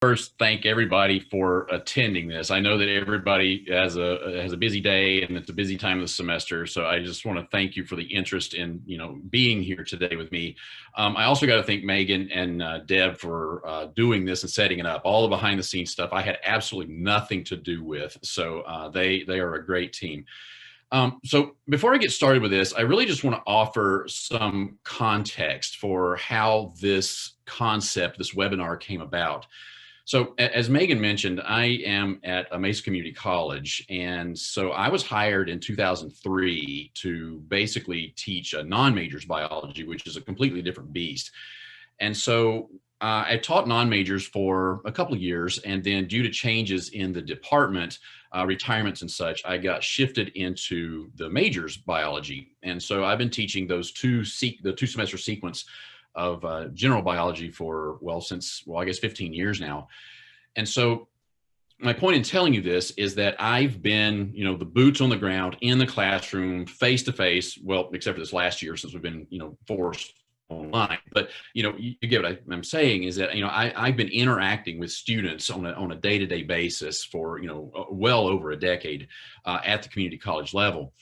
First, thank everybody for attending this. I know that everybody has a busy day and it's a busy time of the semester, so I just want to thank you for the interest in being here today with me. I also got to thank Megan and Deb for doing this and setting it up. All the behind the scenes stuff I had absolutely nothing to do with, so they are a great team. So before I get started with this, I really just want to offer some context for how this concept, this webinar came about. So as Megan mentioned, I am at a Mesa Community College. And so I was hired in 2003 to basically teach a non-majors biology, which is a completely different beast. And so I taught non-majors for a couple of years. And then due to changes in the department, retirements and such, I got shifted into the majors biology. And so I've been teaching those the two semester sequence of general biology for, since I guess 15 years now. And so my point in telling you this is that I've been, the boots on the ground in the classroom, face to face, except for this last year since we've been, forced online. But, you get what I'm saying is that, I've been interacting with students on a day-to-day basis for, well over a decade at the community college level.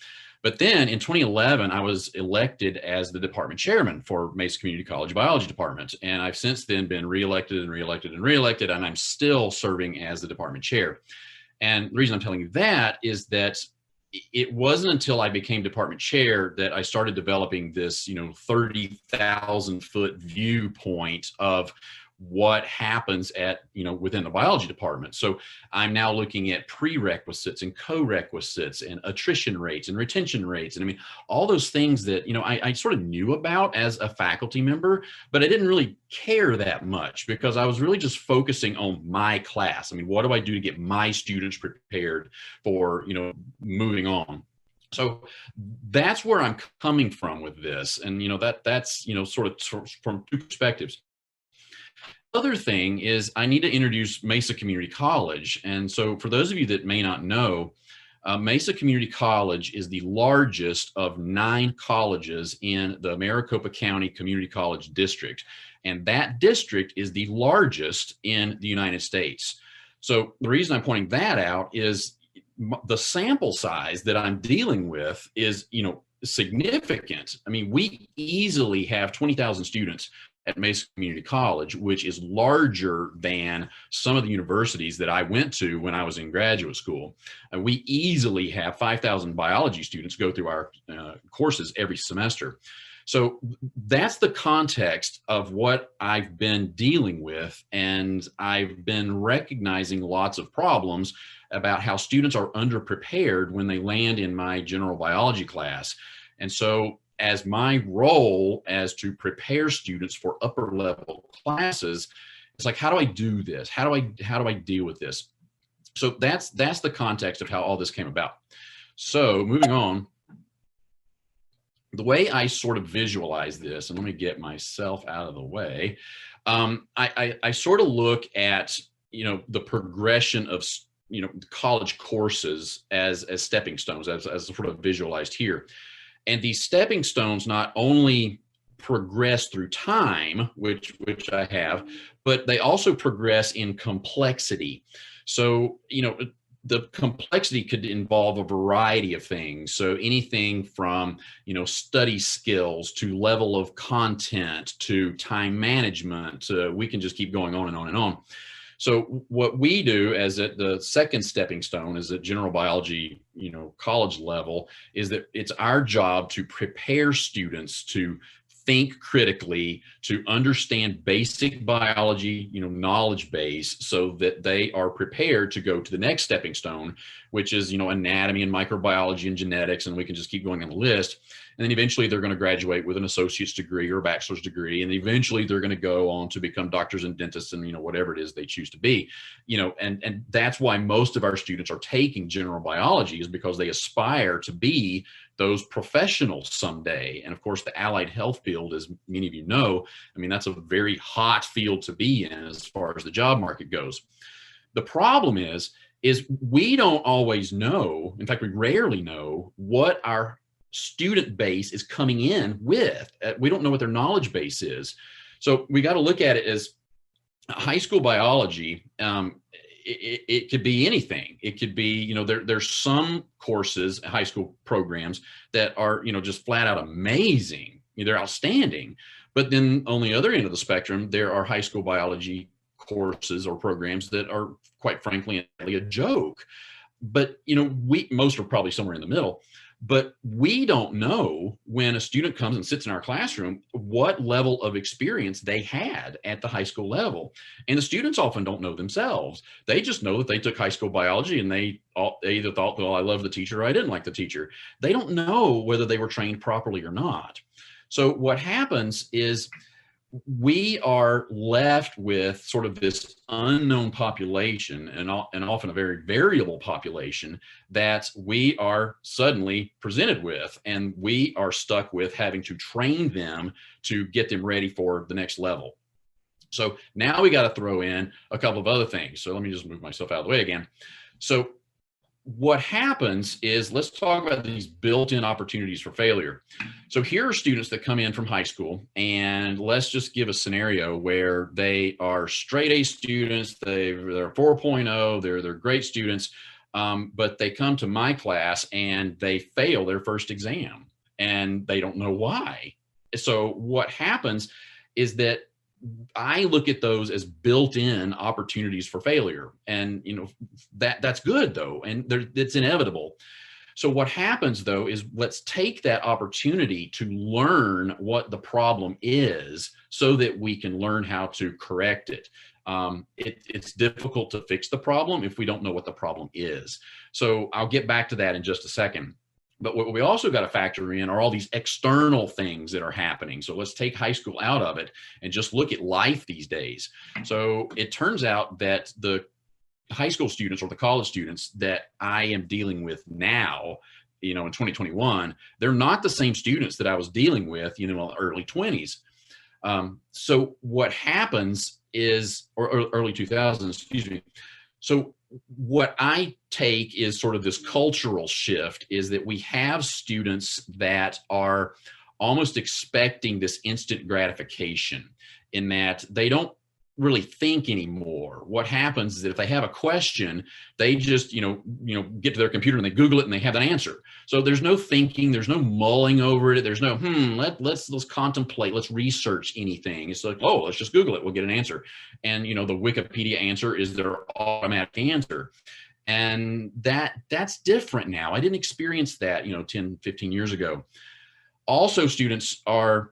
But then in 2011, I was elected as the department chairman for Mesa Community College Biology Department. And I've since then been reelected and reelected and reelected, and I'm still serving as the department chair. And the reason I'm telling you that is that it wasn't until I became department chair that I started developing this, 30,000 foot viewpoint of what happens at, within the biology department. So I'm now looking at prerequisites and co-requisites and attrition rates and retention rates. And I mean, all those things that, I sort of knew about as a faculty member, but I didn't really care that much because I was really just focusing on my class. I mean, what do I do to get my students prepared for, moving on? So that's where I'm coming from with this. And, that's, sort of from two perspectives. Other thing is I need to introduce Mesa Community College. And so for those of you that may not know, Mesa Community College is the largest of 9 colleges in the Maricopa County Community College District. And that district is the largest in the United States. So the reason I'm pointing that out is the sample size that I'm dealing with is, significant. I mean, we easily have 20,000 students at Mesa Community College, which is larger than some of the universities that I went to when I was in graduate school. We easily have 5,000 biology students go through our courses every semester. So that's the context of what I've been dealing with. And I've been recognizing lots of problems about how students are underprepared when they land in my general biology class. And so as my role as to prepare students for upper level classes, it's like, how do I do this? How do I deal with this? So that's the context of how all this came about. So moving on, the way I sort of visualize this, and let me get myself out of the way, I sort of look at, the progression of, college courses as stepping stones, as sort of visualized here. And these stepping stones not only progress through time, which I have, but they also progress in complexity. So, the complexity could involve a variety of things. So anything from, study skills to level of content to time management, we can just keep going on and on and on. So what we do as at the second stepping stone is at general biology, college level, is that it's our job to prepare students to think critically, to understand basic biology, knowledge base, so that they are prepared to go to the next stepping stone, which is, anatomy and microbiology and genetics, and we can just keep going on the list. And then eventually they're going to graduate with an associate's degree or a bachelor's degree. And eventually they're going to go on to become doctors and dentists and, whatever it is they choose to be, and that's why most of our students are taking general biology, is because they aspire to be those professionals someday. And of course, the allied health field, as many of you know, I mean, that's a very hot field to be in as far as the job market goes. The problem is we don't always know, in fact, we rarely know what our student base is coming in with. We don't know what their knowledge base is. So we got to look at it as high school biology, it could be anything. It could be, there's some courses, high school programs that are, just flat out amazing. They're outstanding. But then on the other end of the spectrum, there are high school biology courses or programs that are, quite frankly, a joke. But, most are probably somewhere in the middle. But we don't know, when a student comes and sits in our classroom, what level of experience they had at the high school level. And the students often don't know themselves. They just know that they took high school biology and they either thought, well, I love the teacher or I didn't like the teacher. They don't know whether they were trained properly or not. So what happens is, we are left with sort of this unknown population, and often a very variable population, that we are suddenly presented with, and we are stuck with having to train them to get them ready for the next level. So now we got to throw in a couple of other things. So let me just move myself out of the way again. So what happens is, let's talk about these built-in opportunities for failure. So here are students that come in from high school, and let's just give a scenario where they are straight A students, they're 4.0, they're great students, but they come to my class and they fail their first exam and they don't know why. So what happens is that I look at those as built-in opportunities for failure. And, that's good though. And it's inevitable. So what happens though is, let's take that opportunity to learn what the problem is so that we can learn how to correct it. It's difficult to fix the problem if we don't know what the problem is. So I'll get back to that in just a second. But what we also got to factor in are all these external things that are happening. So let's take high school out of it and just look at life these days. So it turns out that the high school students or the college students that I am dealing with now, in 2021, they're not the same students that I was dealing with, in the early 20s. So what happens is, or early 2000s, excuse me. So what I take is sort of this cultural shift, is that we have students that are almost expecting this instant gratification, in that they don't really think anymore. What happens is that if they have a question, they just, get to their computer and they Google it and they have an answer. So there's no thinking, there's no mulling over it. There's no, let's contemplate, let's research anything. It's like, oh, let's just Google it, we'll get an answer. And, the Wikipedia answer is their automatic answer. And that's different now. I didn't experience that, 10, 15 years ago. Also, students are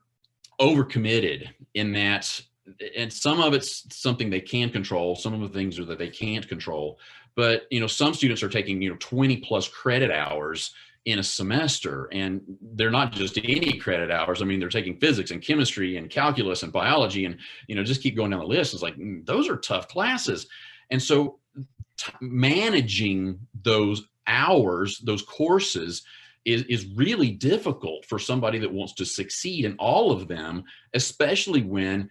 overcommitted in that, and some of it's something they can control. Some of the things are that they can't control. But, some students are taking, 20 plus credit hours in a semester, and they're not just any credit hours. I mean, they're taking physics and chemistry and calculus and biology, and, just keep going down the list. It's like, those are tough classes. And so managing those hours, those courses, is really difficult for somebody that wants to succeed in all of them, especially when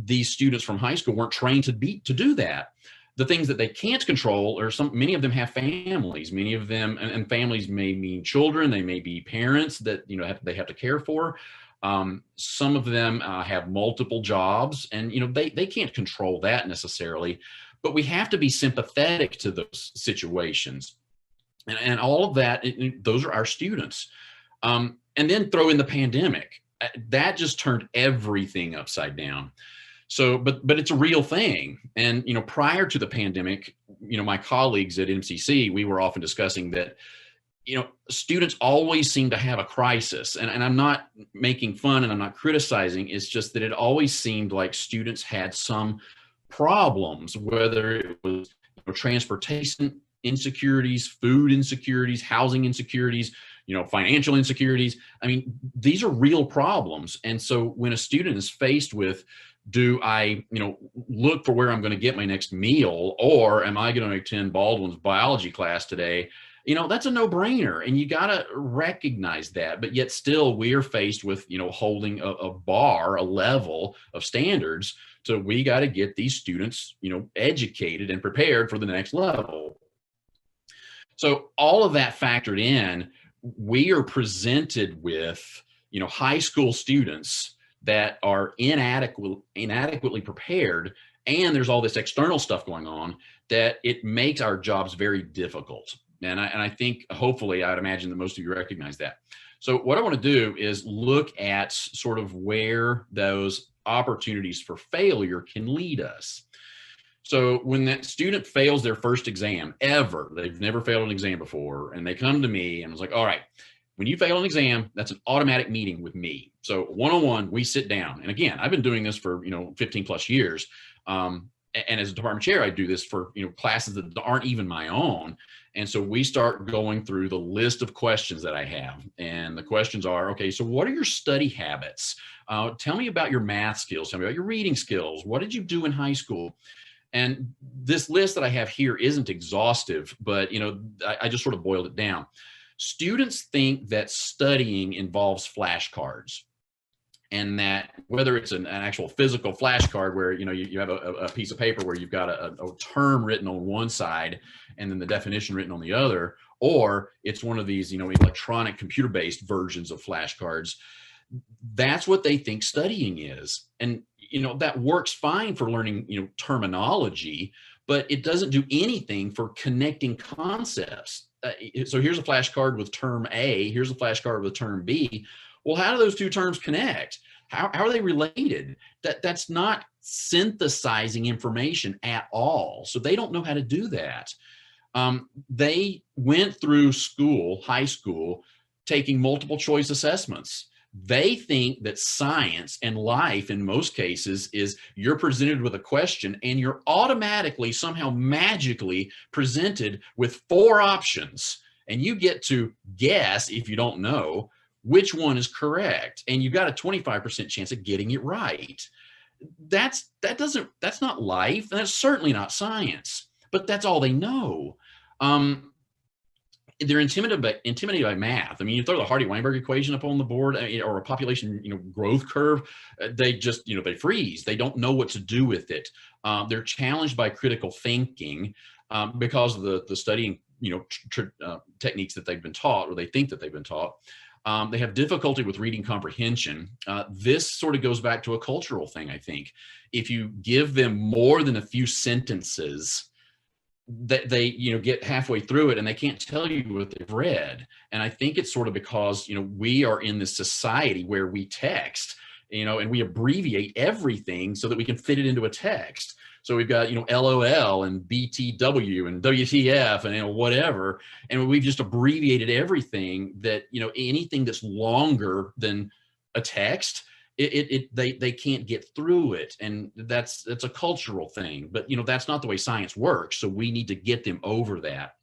these students from high school weren't trained to do that. The things that they can't control are many of them have families. Many of them, and families may mean children, they may be parents that they have to care for. Some of them have multiple jobs, and they can't control that necessarily. But we have to be sympathetic to those situations, and all of that. Those are our students. And then throw in the pandemic. That just turned everything upside down. So, but it's a real thing. And, prior to the pandemic, my colleagues at MCC, we were often discussing that, students always seem to have a crisis. And I'm not making fun and I'm not criticizing. It's just that it always seemed like students had some problems, whether it was transportation insecurities, food insecurities, housing insecurities, financial insecurities. I mean, these are real problems. And so when a student is faced with, do I, look for where I'm going to get my next meal, or am I going to attend Baldwin's biology class today? That's a no-brainer, and you got to recognize that. But yet still we are faced with, holding a bar, a level of standards. So we got to get these students, educated and prepared for the next level. So all of that factored in, we are presented with, high school students that are inadequately prepared, And there's all this external stuff going on that it makes our jobs very difficult. And I think, hopefully, I'd imagine that most of you recognize that. So what I want to do is look at sort of where those opportunities for failure can lead us. So when that student fails their first exam ever, they've never failed an exam before, and they come to me and I was like, all right, when you fail an exam, that's an automatic meeting with me. So one-on-one, we sit down. And again, I've been doing this for, 15 plus years. And as a department chair, I do this for, classes that aren't even my own. And so we start going through the list of questions that I have. And the questions are, okay, so what are your study habits? Tell me about your math skills. Tell me about your reading skills. What did you do in high school? And this list that I have here isn't exhaustive, but I just sort of boiled it down. Students think that studying involves flashcards, and that whether it's an actual physical flashcard where you have a piece of paper where you've got a term written on one side and then the definition written on the other, or it's one of these electronic computer-based versions of flashcards, that's what they think studying is. And that works fine for learning terminology, but it doesn't do anything for connecting concepts. So here's a flashcard with term A, here's a flashcard with term B. Well, how do those two terms connect? How are they related? That's not synthesizing information at all. So they don't know how to do that. They went through school, high school, taking multiple choice assessments. They think that science and life, in most cases, is you're presented with a question and you're automatically, somehow magically presented with 4 options. And you get to guess, if you don't know, which one is correct. And you've got a 25% chance of getting it right. That's not life. And that's certainly not science, but that's all they know. They're intimidated by math. I mean, you throw the Hardy-Weinberg equation up on the board, or a population, growth curve, they just, they freeze. They don't know what to do with it. They're challenged by critical thinking because of the studying, techniques that they've been taught, or they think that they've been taught. They have difficulty with reading comprehension. This sort of goes back to a cultural thing, I think. If you give them more than a few sentences, that they get halfway through it and they can't tell you what they've read. And I think it's sort of because we are in this society where we text, and we abbreviate everything so that we can fit it into a text. So we've got LOL and BTW and WTF and whatever, and we've just abbreviated everything. That anything that's longer than a text, they can't get through it. And that's a cultural thing, but that's not the way science works. So we need to get them over that.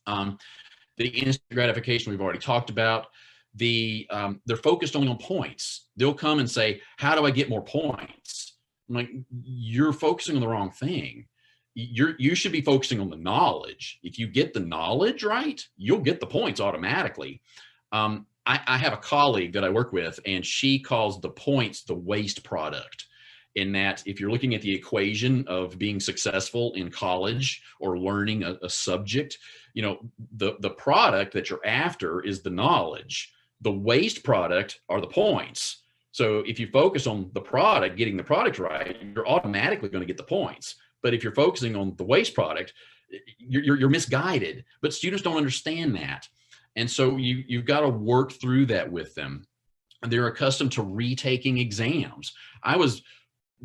The instant gratification we've already talked about. They're focused only on points. They'll come and say, how do I get more points? I'm like, you're focusing on the wrong thing. You should be focusing on the knowledge. If you get the knowledge right, you'll get the points automatically. I have a colleague that I work with, and she calls the points the waste product. In that, if you're looking at the equation of being successful in college or learning a subject, the product that you're after is the knowledge. The waste product are the points. So if you focus on the product, getting the product right, you're automatically going to get the points. But if you're focusing on the waste product, you're misguided. But students don't understand that. And so you've got to work through that with them. They're accustomed to retaking exams. I was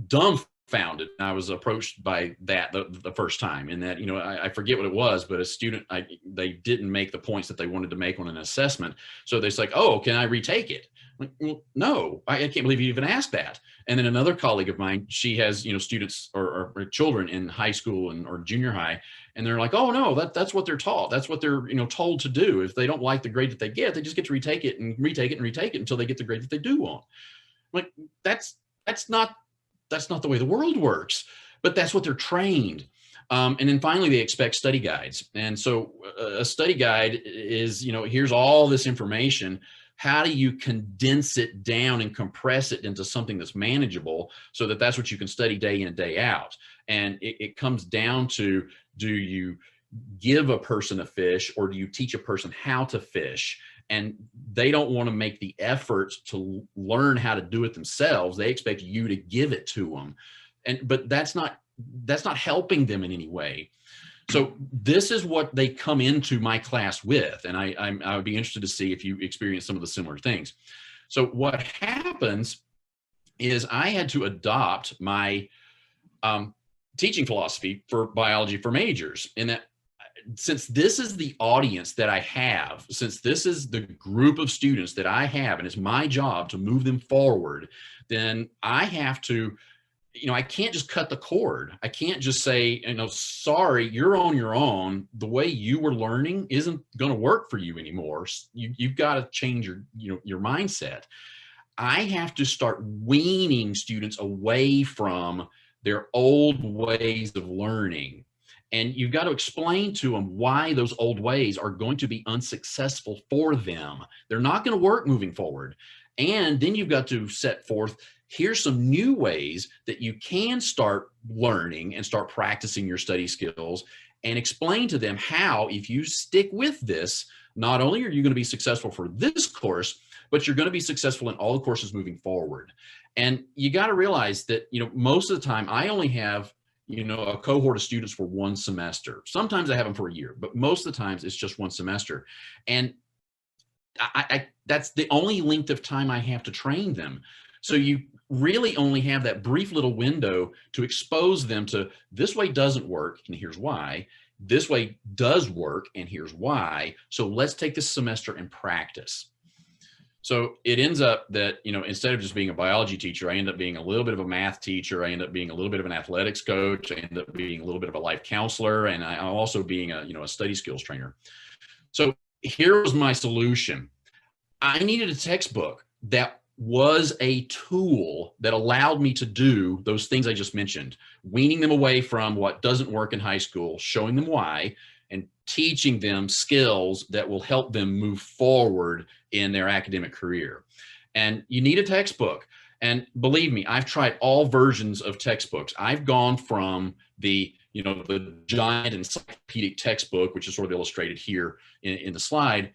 dumbfounded. I was approached by that the first time, in that, I forget what it was, but a student, they didn't make the points that they wanted to make on an assessment. So they're like, oh, can I retake it? I'm like, well, no, I can't believe you even asked that. And then another colleague of mine, she has, students or children in high school or junior high, and they're like, oh no, that's what they're taught. That's what they're, told to do. If they don't like the grade that they get, they just get to retake it and retake it and retake it until they get the grade that they do want. I'm like, that's not the way the world works, but that's what they're trained. And then finally, they expect study guides. And so a study guide is, here's all this information. How do you condense it down and compress it into something that's manageable so that that's what you can study day in and day out? And it comes down to, do you give a person a fish, or do you teach a person how to fish? And they don't want to make the effort to learn how to do it themselves. They expect you to give it to them. but that's not helping them in any way. So this is what they come into my class with, and I would be interested to see if you experience some of the similar things. So what happens is I had to adopt my teaching philosophy for biology for majors, in that since this is the audience that I have, since this is the group of students that I have, and it's my job to move them forward, then I have to, I can't just cut the cord. I can't just say, sorry, you're on your own. The way you were learning isn't going to work for you anymore. You've got to change your mindset. I have to start weaning students away from their old ways of learning. And you've got to explain to them why those old ways are going to be unsuccessful for them. They're not going to work moving forward. And then you've got to set forth, here's some new ways that you can start learning and start practicing your study skills, and explain to them how, if you stick with this, not only are you going to be successful for this course, but you're going to be successful in all the courses moving forward. And you got to realize that, most of the time I only have, a cohort of students for one semester. Sometimes I have them for a year, but most of the times it's just one semester. And that's the only length of time I have to train them. So you really only have that brief little window to expose them to, this way doesn't work, and here's why. This way does work, and here's why. So let's take this semester and practice. So it ends up that, instead of just being a biology teacher, I end up being a little bit of a math teacher. I end up being a little bit of an athletics coach. I end up being a little bit of a life counselor. And I'm also being a study skills trainer. So here was my solution. I needed a textbook that was a tool that allowed me to do those things I just mentioned, weaning them away from what doesn't work in high school, showing them why, and teaching them skills that will help them move forward in their academic career. And you need a textbook. And believe me, I've tried all versions of textbooks. I've gone from the giant encyclopedic textbook, which is sort of illustrated here in the slide,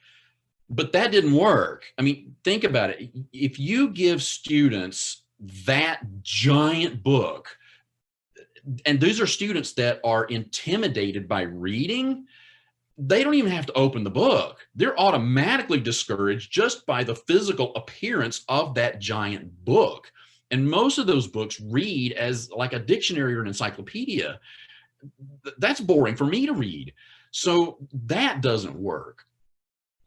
but that didn't work. I mean, think about it. If you give students that giant book, and these are students that are intimidated by reading, they don't even have to open the book. They're automatically discouraged just by the physical appearance of that giant book. And most of those books read as like a dictionary or an encyclopedia. That's boring for me to read. So that doesn't work.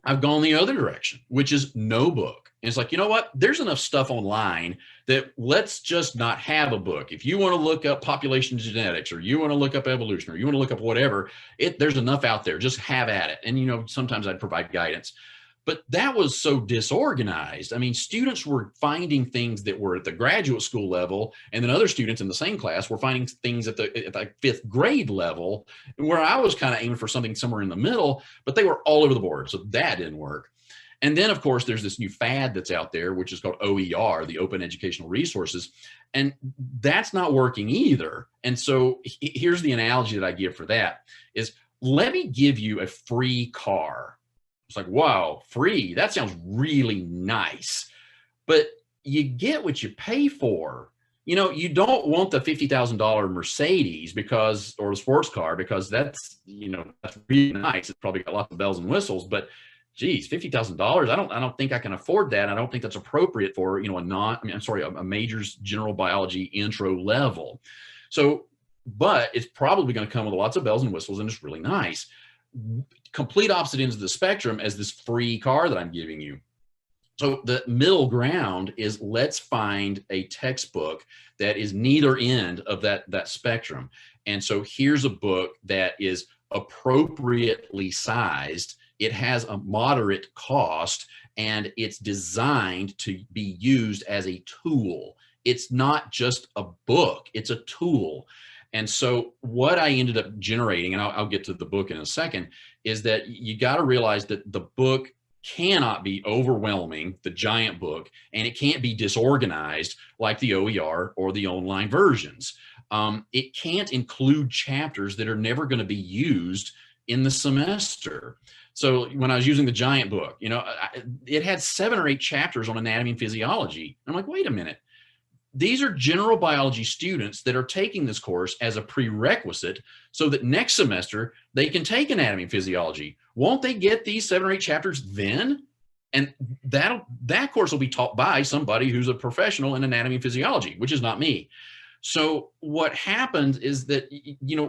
I've gone the other direction, which is no book. And it's like, you know what? There's enough stuff online that let's just not have a book. If you want to look up population genetics, or you want to look up evolution, or you want to look up whatever, there's enough out there. Just have at it. And, sometimes I'd provide guidance. But that was so disorganized. I mean, students were finding things that were at the graduate school level, and then other students in the same class were finding things at the fifth grade level, where I was kind of aiming for something somewhere in the middle, but they were all over the board. So that didn't work. And then, of course, there's this new fad that's out there, which is called OER, the Open Educational Resources. And that's not working either. And so here's the analogy that I give for that is, let me give you a free car. It's like, wow, free. That sounds really nice. But you get what you pay for. You don't want the $50,000 Mercedes or the sports car, because that's really nice. It's probably got lots of bells and whistles, but geez, $50,000. I don't think I can afford that. I don't think that's appropriate for, a major's general biology intro level. So, but it's probably going to come with lots of bells and whistles, and it's really nice. Complete opposite ends of the spectrum as this free car that I'm giving you. So the middle ground is, let's find a textbook that is neither end of that spectrum. And so here's a book that is appropriately sized. It has a moderate cost, and it's designed to be used as a tool. It's not just a book, it's a tool. And so what I ended up generating, and I'll get to the book in a second, is that you got to realize that the book cannot be overwhelming, the giant book, and it can't be disorganized like the OER or the online versions. It can't include chapters that are never going to be used in the semester. So when I was using the giant book, it had 7 or 8 chapters on anatomy and physiology. I'm like, wait a minute. these are general biology students that are taking this course as a prerequisite so that next semester they can take anatomy and physiology. Won't they get these 7 or 8 chapters then? And that course will be taught by somebody who's a professional in anatomy and physiology, which is not me. So what happens is that,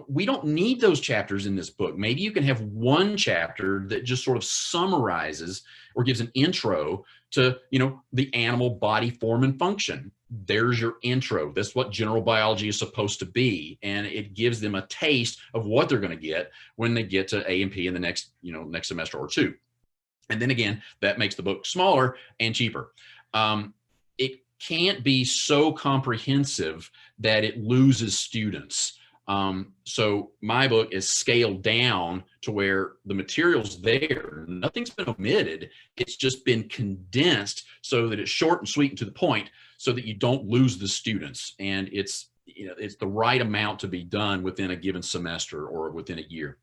we don't need those chapters in this book. Maybe you can have one chapter that just sort of summarizes or gives an intro to, the animal body form and function. There's your intro. That's what general biology is supposed to be. And it gives them a taste of what they're going to get when they get to A&P in the next semester or two. And then again, that makes the book smaller and cheaper. It can't be so comprehensive that it loses students. So my book is scaled down to where the material's there. Nothing's been omitted. It's just been condensed so that it's short and sweet and to the point so that you don't lose the students. And it's the right amount to be done within a given semester or within a year.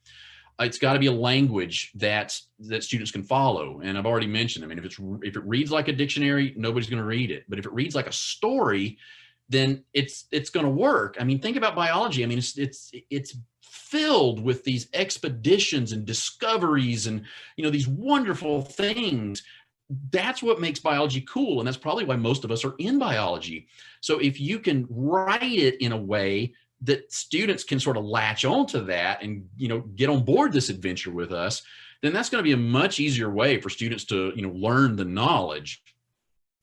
It's got to be a language that students can follow. And I've already mentioned, if it reads like a dictionary, nobody's going to read it. But if it reads like a story, then it's going to work. Think about biology. It's filled with these expeditions and discoveries and, these wonderful things. That's what makes biology cool. And that's probably why most of us are in biology. So if you can write it in a way that students can sort of latch onto that and, get on board this adventure with us, then that's going to be a much easier way for students to, learn the knowledge.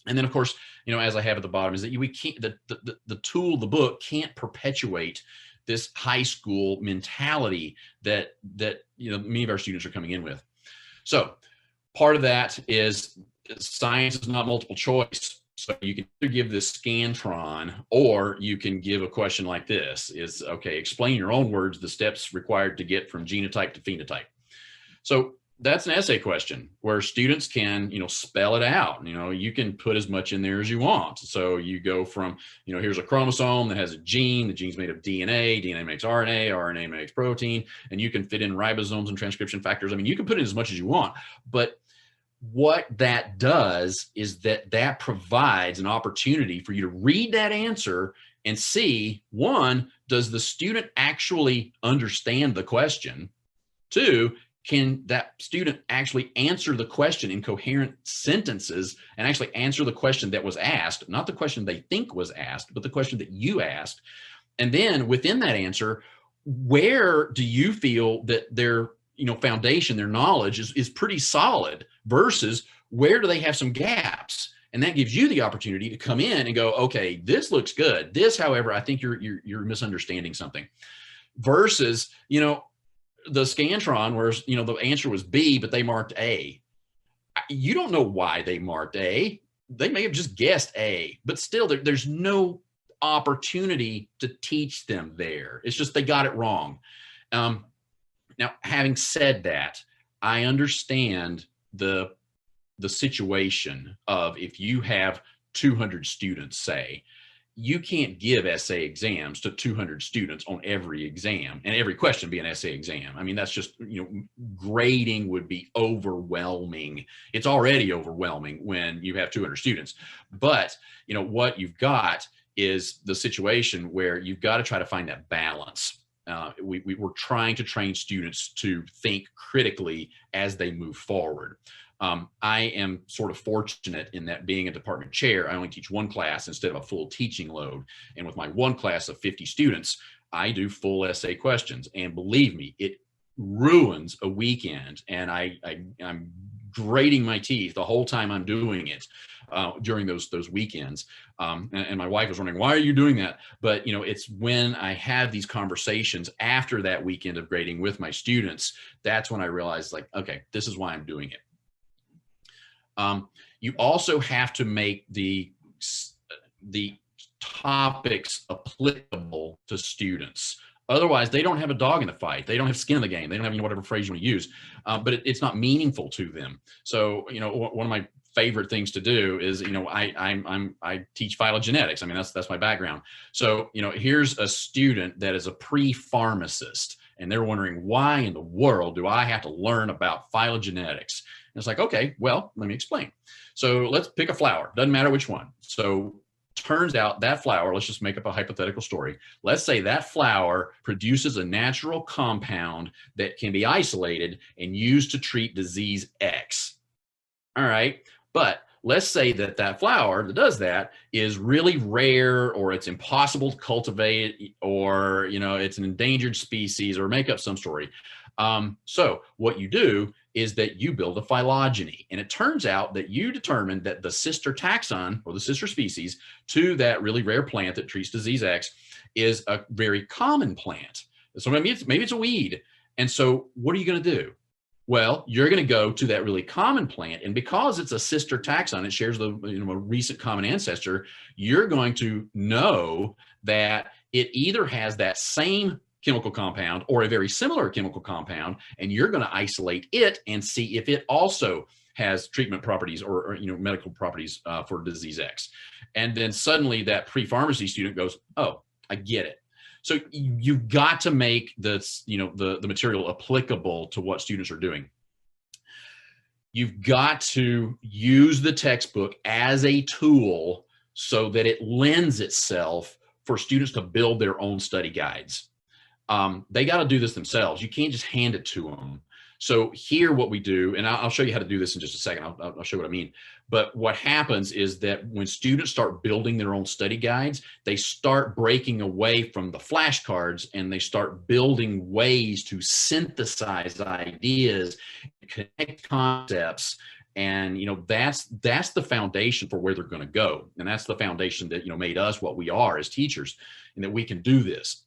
And then of course, as I have at the bottom is that we can't, the tool, the book can't perpetuate this high school mentality that many of our students are coming in with. So part of that is science is not multiple choice. So you can either give this Scantron, or you can give a question like this is, okay, explain in your own words the steps required to get from genotype to phenotype. So that's an essay question where students can, spell it out. You can put as much in there as you want. So you go from, here's a chromosome that has a gene, the gene's made of DNA, DNA makes RNA, RNA makes protein, and you can fit in ribosomes and transcription factors. You can put in as much as you want, but what that does is that provides an opportunity for you to read that answer and see, one, does the student actually understand the question? Two, can that student actually answer the question in coherent sentences and actually answer the question that was asked, not the question they think was asked, but the question that you asked? And then within that answer, where do you feel that their foundation, their knowledge is pretty solid versus where do they have some gaps? And that gives you the opportunity to come in and go, okay, this looks good. This, however, I think you're misunderstanding something. Versus, the Scantron where, the answer was B, but they marked A. You don't know why they marked A. They may have just guessed A, but still there's no opportunity to teach them there. It's just they got it wrong. Now, having said that, I understand the situation of if you have 200 students, say, you can't give essay exams to 200 students on every exam and every question be an essay exam. That's just, grading would be overwhelming. It's already overwhelming when you have 200 students. But, what you've got is the situation where you've got to try to find that balance. We're trying to train students to think critically as they move forward. I am sort of fortunate in that being a department chair, I only teach one class instead of a full teaching load. And with my one class of 50 students, I do full essay questions. And believe me, it ruins a weekend. And I'm grating my teeth the whole time I'm doing it during those weekends. And my wife was wondering, why are you doing that? But, it's when I have these conversations after that weekend of grading with my students, that's when I realized, okay, this is why I'm doing it. You also have to make the topics applicable to students. Otherwise, they don't have a dog in the fight. They don't have skin in the game. They don't have whatever phrase you want to use, but it's not meaningful to them. So, one of my favorite things to do is, I teach phylogenetics. That's my background. So, here's a student that is a pre-pharmacist, and they're wondering, why in the world do I have to learn about phylogenetics? And it's like, okay, well, let me explain. So let's pick a flower. Doesn't matter which one. So turns out that flower, let's just make up a hypothetical story. Let's say that flower produces a natural compound that can be isolated and used to treat disease X. All right. But let's say that that flower that does that is really rare, or it's impossible to cultivate, or, you know, it's an endangered species, or make up some story. So what you do is that you build a phylogeny, and it turns out that you determined that the sister taxon, or the sister species to that really rare plant that treats disease X, is a very common plant. So maybe it's a weed. And so what are you going to do? Well, you're going to go to that really common plant, and because it's a sister taxon, it shares the, you know, a recent common ancestor, you're going to know that it either has that same chemical compound or a very similar chemical compound, and you're going to isolate it and see if it also has treatment properties, or you know, medical properties for disease X. And then suddenly that pre-pharmacy student goes, oh, I get it. So you've got to make this, you know, the material applicable to what students are doing. You've got to use the textbook as a tool so that it lends itself for students to build their own study guides. They got to do this themselves. You can't just hand it to them. So here what we do, and I'll show you how to do this in just a second. I'll show you what I mean. But what happens is that when students start building their own study guides, they start breaking away from the flashcards, and they start building ways to synthesize ideas, connect concepts. And, you know, that's the foundation for where they're going to go. And that's the foundation that, you know, made us what we are as teachers, and that we can do this.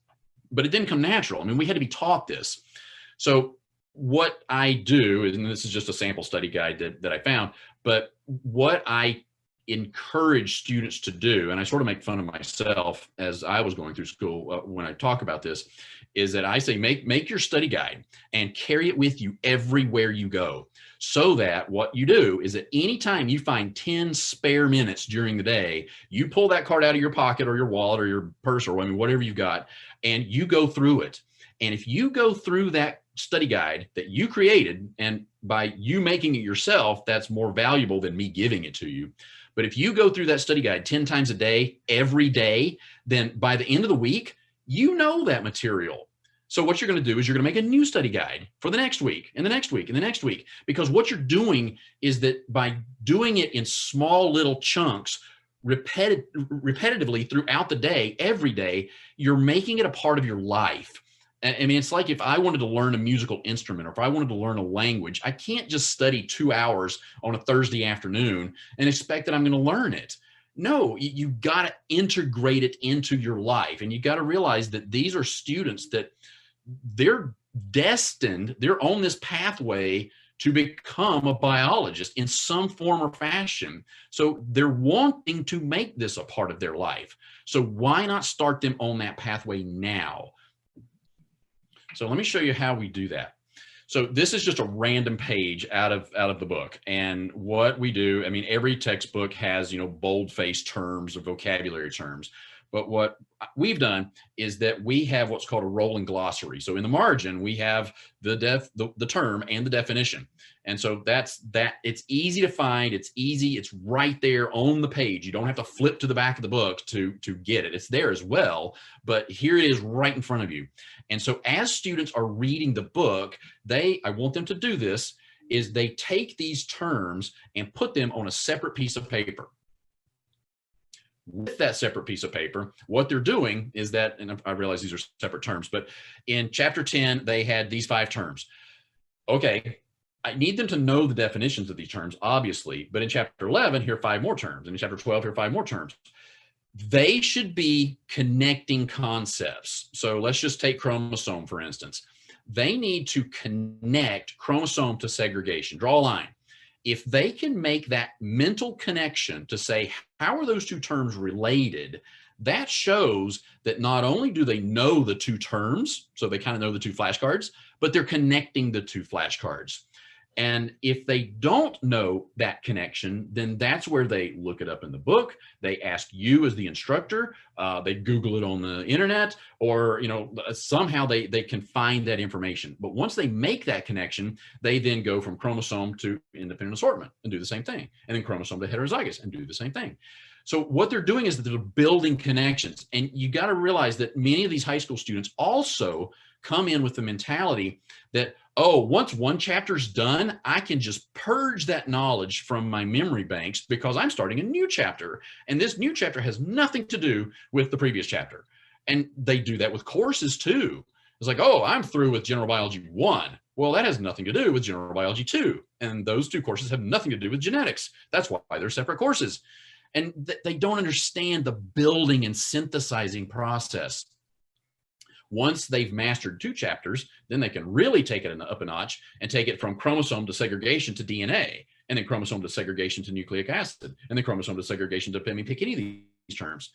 But it didn't come natural. I mean, we had to be taught this. So what I do, and this is just a sample study guide that I found, but what I encourage students to do, and I sort of make fun of myself as I was going through school when I talk about this, is that I say, make your study guide and carry it with you everywhere you go. So that what you do is that anytime you find 10 spare minutes during the day, you pull that card out of your pocket or your wallet or your purse, or I mean, whatever you've got, and you go through it. And if you go through that study guide that you created, and by you making it yourself, that's more valuable than me giving it to you. But if you go through that study guide 10 times a day, every day, then by the end of the week, you know that material. So what you're going to do is you're going to make a new study guide for the next week, and the next week, and the next week, because what you're doing is that by doing it in small little chunks, repetitively throughout the day, every day, you're making it a part of your life. I mean, it's like if I wanted to learn a musical instrument, or if I wanted to learn a language, I can't just study 2 hours on a Thursday afternoon and expect that I'm going to learn it. No, you got to integrate it into your life. And you got to realize that these are students that they're destined, they're on this pathway to become a biologist in some form or fashion. So they're wanting to make this a part of their life. So why not start them on that pathway now? So let me show you how we do that. So this is just a random page out of the book. And what we do, I mean, every textbook has, you know, bold-faced terms or vocabulary terms. But what we've done is that we have what's called a rolling glossary. So in the margin, we have the term and the definition. And so that's that. It's easy to find. It's easy. It's right there on the page. You don't have to flip to the back of the book to get it. It's there as well, but here it is right in front of you. And so as students are reading the book, I want them to do this, is they take these terms and put them on a separate piece of paper. With that separate piece of paper, what they're doing is that, and I realize these are separate terms, but in chapter 10, they had these 5 terms. Okay, I need them to know the definitions of these terms, obviously, but in chapter 11, here are 5 more terms. And in chapter 12, here are 5 more terms. They should be connecting concepts. So let's just take chromosome, for instance. They need to connect chromosome to segregation, draw a line. If they can make that mental connection to say, how are those 2 terms related? That shows that not only do they know the 2 terms, so they kind of know the 2 flashcards, but they're connecting the 2 flashcards. And if they don't know that connection, then that's where they look it up in the book. They ask you as the instructor, they Google it on the internet, or somehow they can find that information. But once they make that connection, they then go from chromosome to independent assortment and do the same thing, and then chromosome to heterozygous and do the same thing. So what they're doing is that they're building connections. And you got to realize that many of these high school students also come in with the mentality that, oh, once one chapter's done, I can just purge that knowledge from my memory banks because I'm starting a new chapter. And this new chapter has nothing to do with the previous chapter. And they do that with courses too. It's like, oh, I'm through with General Biology 1. Well, that has nothing to do with General Biology 2. And those two courses have nothing to do with genetics. That's why they're separate courses. And they don't understand the building and synthesizing process. Once they've mastered 2 chapters, then they can really take it up a notch and take it from chromosome to segregation to DNA, and then chromosome to segregation to nucleic acid, and then chromosome to segregation to, pick any of these terms.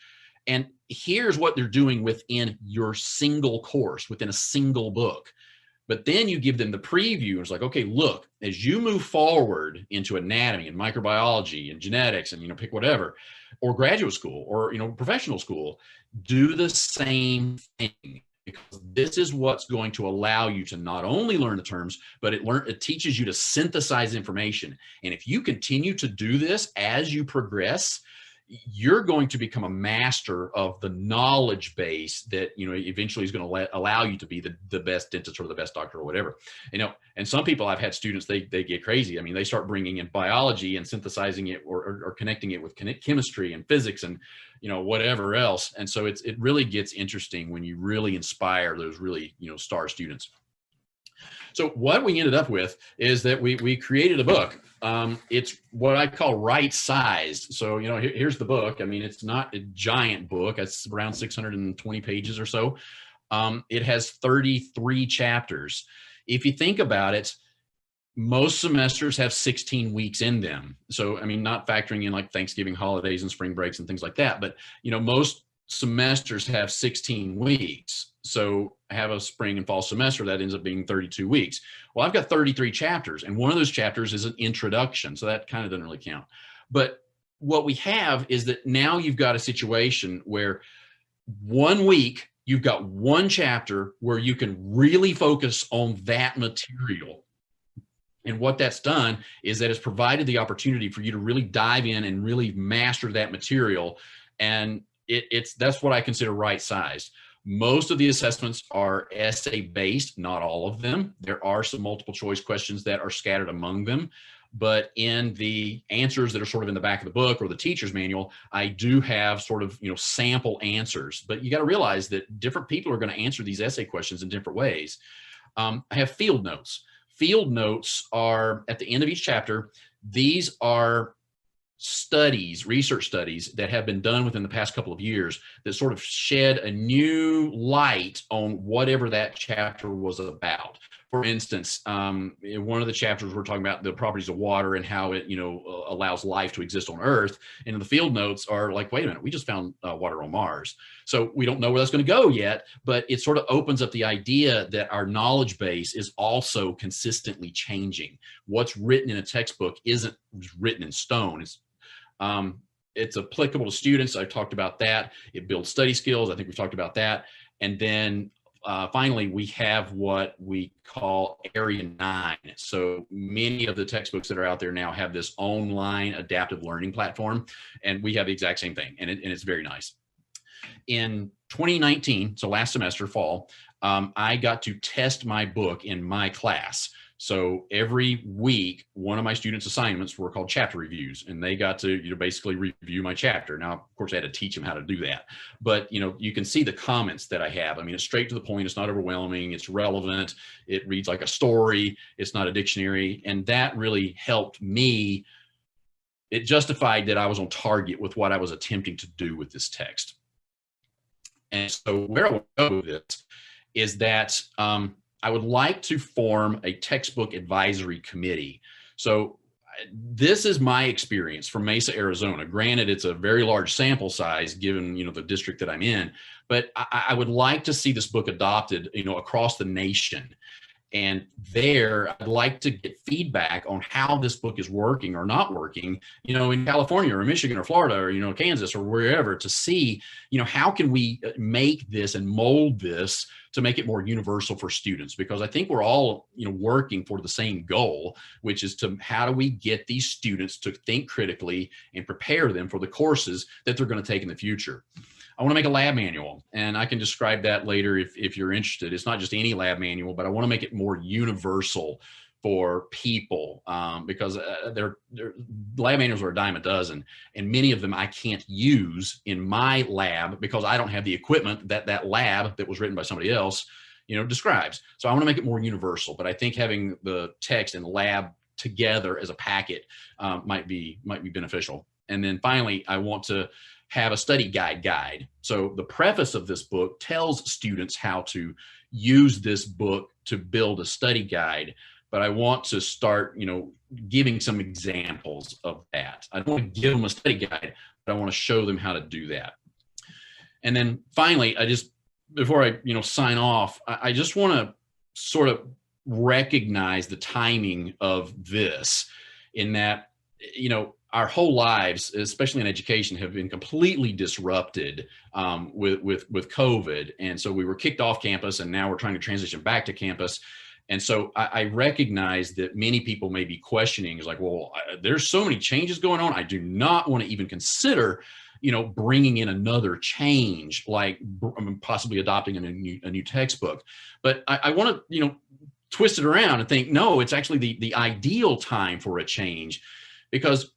And here's what they're doing within your single course, within a single book. But then you give them the preview. It's like, okay, look, as you move forward into anatomy and microbiology and genetics and, pick whatever, or graduate school or, professional school, do the same thing. Because this is what's going to allow you to not only learn the terms, but it teaches you to synthesize information. And if you continue to do this as you progress, you're going to become a master of the knowledge base that, eventually is going to allow you to be the best dentist or the best doctor or whatever. And some people, I've had students, they get crazy. I mean, they start bringing in biology and synthesizing it or connecting it with chemistry and physics and, whatever else. And so it really gets interesting when you really inspire those really, star students. So what we ended up with is that we created a book. It's what I call right-sized. So, here's the book. I mean, it's not a giant book. It's around 620 pages or so. It has 33 chapters. If you think about it, most semesters have 16 weeks in them. So, I mean, not factoring in like Thanksgiving holidays and spring breaks and things like that, but, most semesters have 16 weeks. So I have a spring and fall semester that ends up being 32 weeks. Well, I've got 33 chapters, and one of those chapters is an introduction. So that kind of doesn't really count. But what we have is that now you've got a situation where 1 week, you've got one chapter where you can really focus on that material. And what that's done is that it's provided the opportunity for you to really dive in and really master that material. And that's what I consider right-sized. Most of the assessments are essay-based, not all of them. There are some multiple choice questions that are scattered among them. But in the answers that are sort of in the back of the book or the teacher's manual, I do have sort of, sample answers. But you got to realize that different people are going to answer these essay questions in different ways. I have field notes. Field notes are at the end of each chapter. These are research studies that have been done within the past couple of years that sort of shed a new light on whatever that chapter was about. For instance, in one of the chapters, we're talking about the properties of water and how it, allows life to exist on Earth. And the field notes are like, wait a minute, we just found water on Mars. So we don't know where that's going to go yet, but it sort of opens up the idea that our knowledge base is also consistently changing. What's written in a textbook isn't written in stone. It's applicable to students. I've talked about that. It builds study skills. I think we've talked about that. And then finally, we have what we call Area 9. So many of the textbooks that are out there now have this online adaptive learning platform, and we have the exact same thing, and it's very nice. In 2019, so last semester, fall, I got to test my book in my class. So every week, one of my students' assignments were called chapter reviews, and they got to basically review my chapter. Now, of course, I had to teach them how to do that, but you can see the comments that I have. I mean, it's straight to the point. It's not overwhelming. It's relevant. It reads like a story. It's not a dictionary, and that really helped me. It justified that I was on target with what I was attempting to do with this text. And so where I would go with this is that I would like to form a textbook advisory committee. So this is my experience from Mesa, Arizona. Granted, it's a very large sample size given, the district that I'm in, but I would like to see this book adopted, across the nation. And there, I'd like to get feedback on how this book is working or not working, in California or Michigan or Florida or, Kansas or wherever, to see, how can we make this and mold this to make it more universal for students? Because I think we're all, working for the same goal, which is to how do we get these students to think critically and prepare them for the courses that they're going to take in the future. I want to make a lab manual, and I can describe that later if you're interested. It's not just any lab manual, but I want to make it more universal for people, because their lab manuals are a dime a dozen, and many of them I can't use in my lab because I don't have the equipment that lab that was written by somebody else, describes. So I want to make it more universal, but I think having the text and lab together as a packet might be beneficial. And then finally, I want to have a study guide. So the preface of this book tells students how to use this book to build a study guide, but I want to start, giving some examples of that. I don't want to give them a study guide, but I want to show them how to do that. And then finally, before I, sign off, I just want to sort of recognize the timing of this, in that, our whole lives, especially in education, have been completely disrupted with COVID. And so we were kicked off campus, and now we're trying to transition back to campus. And so I recognize that many people may be questioning, is like, well, there's so many changes going on. I do not want to even consider, bringing in another change, like possibly adopting a new textbook. But I want to, twist it around and think, no, it's actually the ideal time for a change. Because,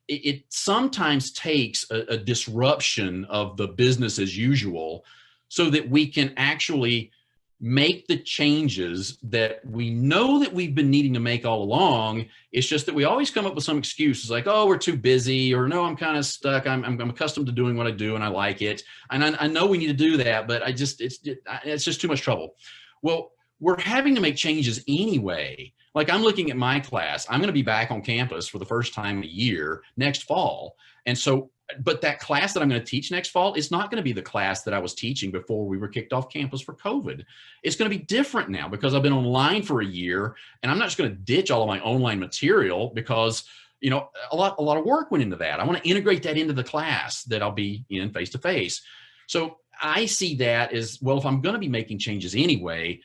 it sometimes takes a disruption of the business as usual so that we can actually make the changes that we know that we've been needing to make all along. It's just that we always come up with some excuses like, oh, we're too busy, or no, I'm kind of stuck. I'm accustomed to doing what I do and I like it. And I know we need to do that, but it's just too much trouble. Well, we're having to make changes anyway. Like, I'm looking at my class. I'm going to be back on campus for the first time in a year next fall. And so, but that class that I'm going to teach next fall is not going to be the class that I was teaching before we were kicked off campus for COVID. It's going to be different now because I've been online for a year, and I'm not just going to ditch all of my online material because, a lot of work went into that. I want to integrate that into the class that I'll be in face to face. So I see that as, well, if I'm going to be making changes anyway,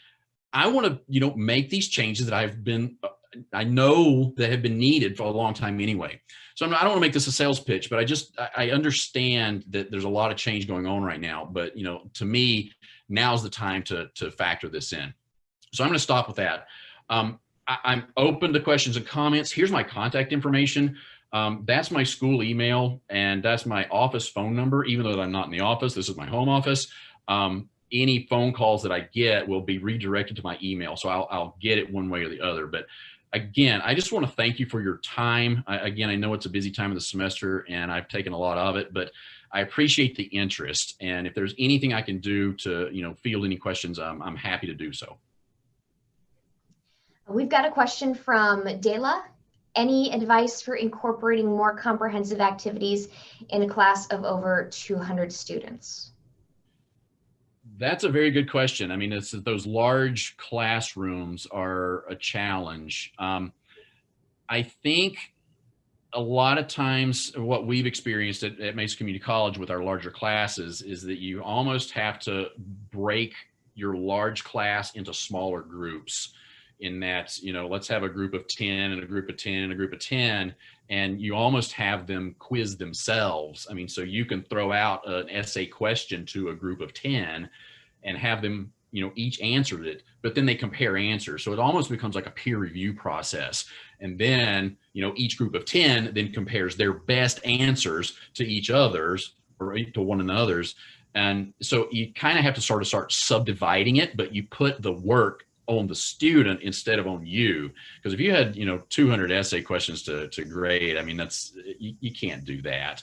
I want to, make these changes that I know that have been needed for a long time anyway. So I don't want to make this a sales pitch, but I understand that there's a lot of change going on right now. But, to me, now's the time to factor this in. So I'm going to stop with that. I'm open to questions and comments. Here's my contact information. That's my school email, and that's my office phone number. Even though I'm not in the office, this is my home office. Any phone calls that I get will be redirected to my email. So I'll get it one way or the other. But again, I just want to thank you for your time. I know it's a busy time of the semester and I've taken a lot of it, but I appreciate the interest. And if there's anything I can do to, field any questions, I'm happy to do so. We've got a question from Dela. Any advice for incorporating more comprehensive activities in a class of over 200 students? That's a very good question. I mean, it's those large classrooms are a challenge. I think a lot of times what we've experienced at Mesa Community College with our larger classes is that you almost have to break your large class into smaller groups, in that, let's have a group of 10 and a group of 10 and a group of 10, and you almost have them quiz themselves. I mean, so you can throw out an essay question to a group of 10 and have them, each answered it, but then they compare answers. So it almost becomes like a peer review process. And then, each group of 10 then compares their best answers to each other's, or to one another's. And so you kind of have to start subdividing it, but you put the work on the student instead of on you. Because if you had, 200 essay questions to grade, I mean, you can't do that.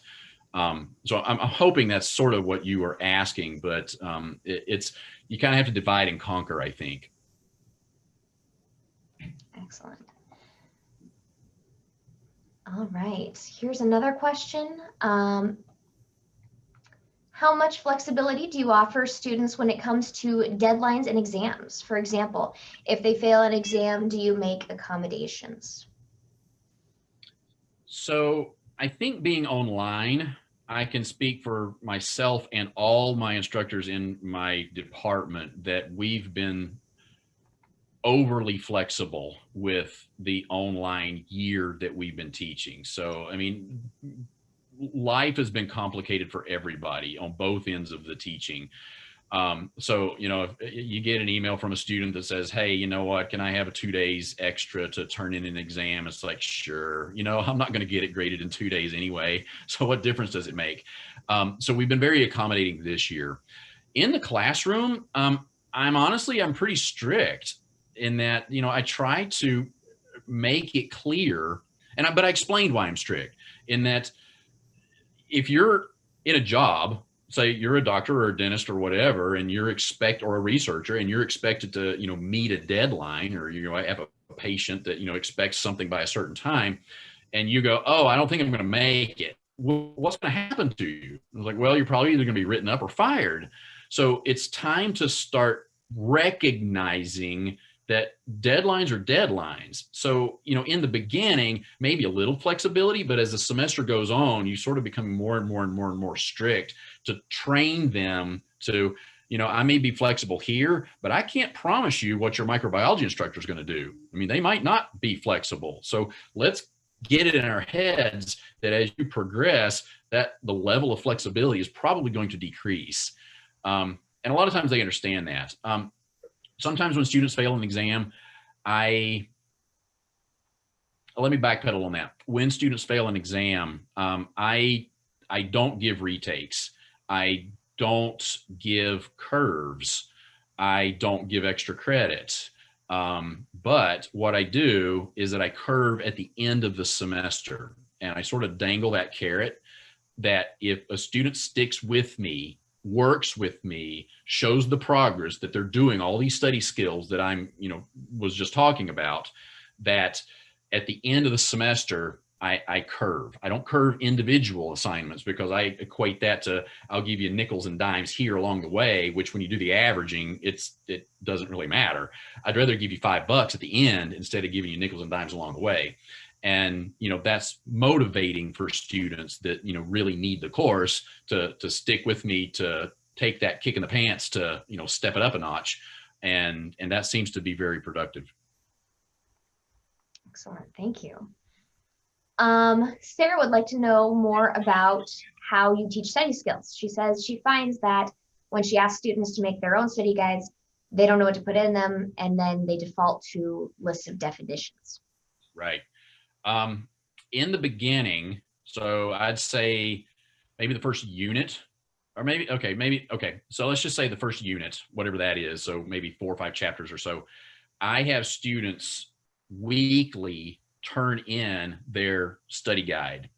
So I'm hoping that's sort of what you were asking, but you kind of have to divide and conquer, I think. Excellent. All right, here's another question. How How much flexibility do you offer students when it comes to deadlines and exams? For example, if they fail an exam, do you make accommodations? So I think being online, I can speak for myself and all my instructors in my department that we've been overly flexible with the online year that we've been teaching. So, I mean, life has been complicated for everybody on both ends of the teaching. So, if you get an email from a student that says, hey, you know what, can I have 2 days extra to turn in an exam? It's like, sure, I'm not going to get it graded in 2 days anyway. So what difference does it make? So we've been very accommodating this year. In the classroom, I'm pretty strict in that, I try to make it clear, but I explained why I'm strict in that if you're in a job, say you're a doctor or a dentist or whatever, and or a researcher, and you're expected to, meet a deadline, or, have a patient that, expects something by a certain time, and you go, oh, I don't think I'm going to make it. Well, what's going to happen to you? I was like, well, you're probably either going to be written up or fired. So it's time to start recognizing that deadlines are deadlines. So, in the beginning, maybe a little flexibility, but as the semester goes on, you sort of become more and more and more and more strict to train them to, I may be flexible here, but I can't promise you what your microbiology instructor is going to do. I mean, they might not be flexible. So let's get it in our heads that as you progress, that the level of flexibility is probably going to decrease. And a lot of times they understand that. Sometimes when students fail an exam, let me backpedal on that. When students fail an exam, I don't give retakes. I don't give curves. I don't give extra credit. But what I do is that I curve at the end of the semester, and I sort of dangle that carrot that if a student sticks with me, works with me, shows the progress that they're doing all these study skills that I'm, was just talking about, that at the end of the semester, I curve. I don't curve individual assignments because I equate that to, I'll give you nickels and dimes here along the way, which when you do the averaging, it doesn't really matter. I'd rather give you $5 at the end instead of giving you nickels and dimes along the way. And, that's motivating for students that, really need the course to stick with me, to take that kick in the pants, to, step it up a notch. And that seems to be very productive. Excellent. Thank you. Sarah would like to know more about how you teach study skills. She says she finds that when she asks students to make their own study guides, they don't know what to put in them, and then they default to lists of definitions. Right. In the beginning, so I'd say maybe the first unit, or okay. So let's just say the first unit, whatever that is. So maybe 4 or 5 chapters or so. I have students weekly turn in their study guide,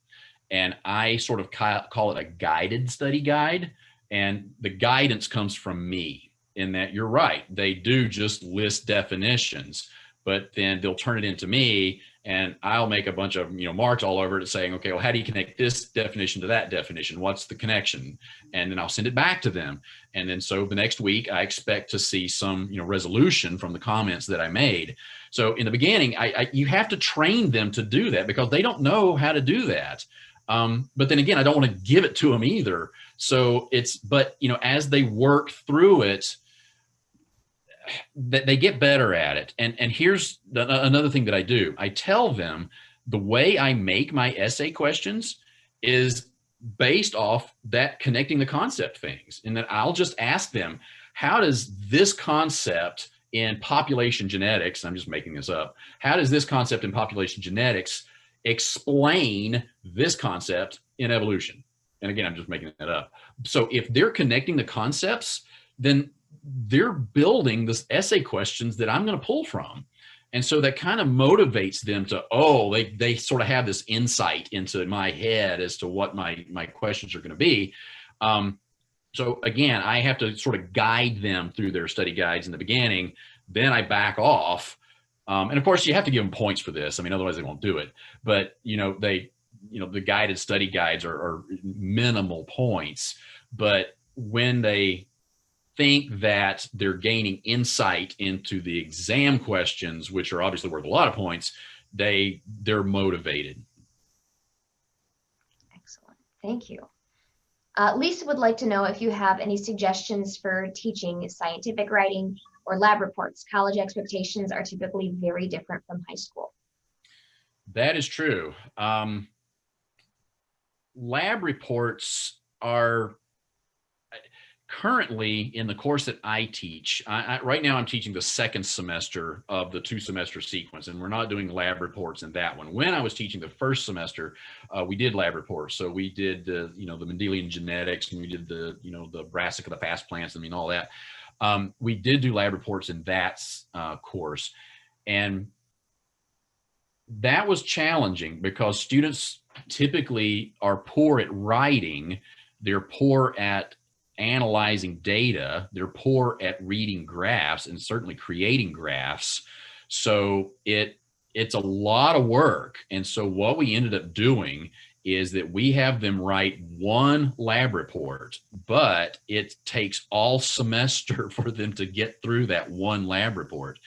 and I sort of call it a guided study guide. And the guidance comes from me in that you're right. They do just list definitions, but then they'll turn it into me, and I'll make a bunch of, marks all over it saying, okay, well, how do you connect this definition to that definition? What's the connection? And then I'll send it back to them. And then so the next week I expect to see some, resolution from the comments that I made. So in the beginning, you have to train them to do that because they don't know how to do that. But then again, I don't want to give it to them either. So but as they work through it, that they get better at it. And here's another thing that I do. I tell them the way I make my essay questions is based off that connecting the concept things. And that I'll just ask them, how does this concept in population genetics, I'm just making this up, how does this concept in population genetics explain this concept in evolution? And again, I'm just making that up. So if they're connecting the concepts, then they're building this essay questions that I'm going to pull from. And so that kind of motivates them to, they sort of have this insight into my head as to what my questions are going to be. So again, I have to sort of guide them through their study guides in the beginning. Then I back off. And of course you have to give them points for this. I mean, otherwise they won't do it. But, the guided study guides are minimal points. but when they think that they're gaining insight into the exam questions, which are obviously worth a lot of points, they're motivated. Excellent. Thank you. Lisa would like to know if you have any suggestions for teaching scientific writing or lab reports. College expectations are typically very different from high school. That is true. Lab reports are currently in the course that I teach. Right now I'm teaching the second semester of the 2-semester sequence, and we're not doing lab reports in that one. When I was teaching the first semester, we did lab reports. So we did the Mendelian genetics, and we did the brassica, the fast plants, all that. We did do lab reports in that course, and that was challenging because students typically are poor at writing. They're poor at analyzing data. They're poor at reading graphs and certainly creating graphs. So it's a lot of work. And so what we ended up doing is that we have them write one lab report, but it takes all semester for them to get through that one lab report.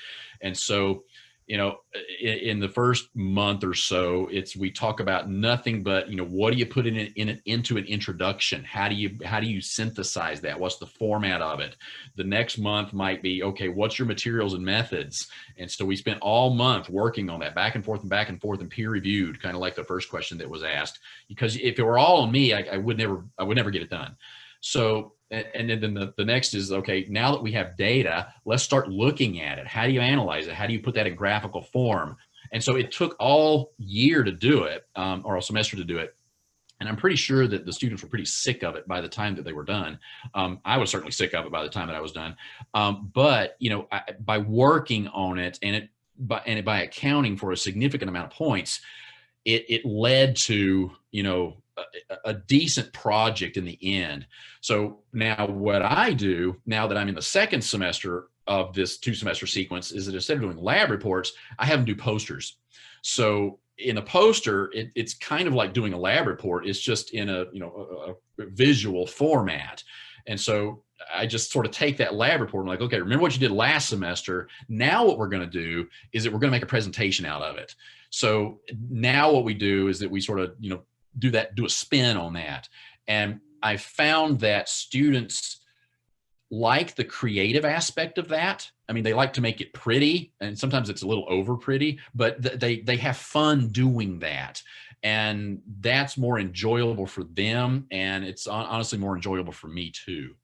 And so in the first month or so, we talk about nothing but, what do you put into an introduction? How do you synthesize that? What's the format of it? The next month might be, okay, what's your materials and methods? And so we spent all month working on that, back and forth and peer reviewed, kind of like the first question that was asked, because if it were all on me, I would never get it done. So, and then the next is, okay, now that we have data, let's start looking at it. How do you analyze it? How do you put that in graphical form? And so it took all year to do it, or a semester to do it. And I'm pretty sure that the students were pretty sick of it by the time that they were done. I was certainly sick of it by the time that I was done. But by working on it and by accounting for a significant amount of points, it led to, a decent project in the end. So now what I do, now that I'm in the second semester of this 2-semester sequence, is that instead of doing lab reports, I have them do posters. So in a poster, it's kind of like doing a lab report. It's just in a visual format. And so I just sort of take that lab report and okay, remember what you did last semester. Now what we're going to do is that we're going to make a presentation out of it. So now what we do is that we sort of, do a spin on that. And I found that students like the creative aspect of that. They like to make it pretty, and sometimes it's a little over pretty, but they have fun doing that. And that's more enjoyable for them. And it's honestly more enjoyable for me too.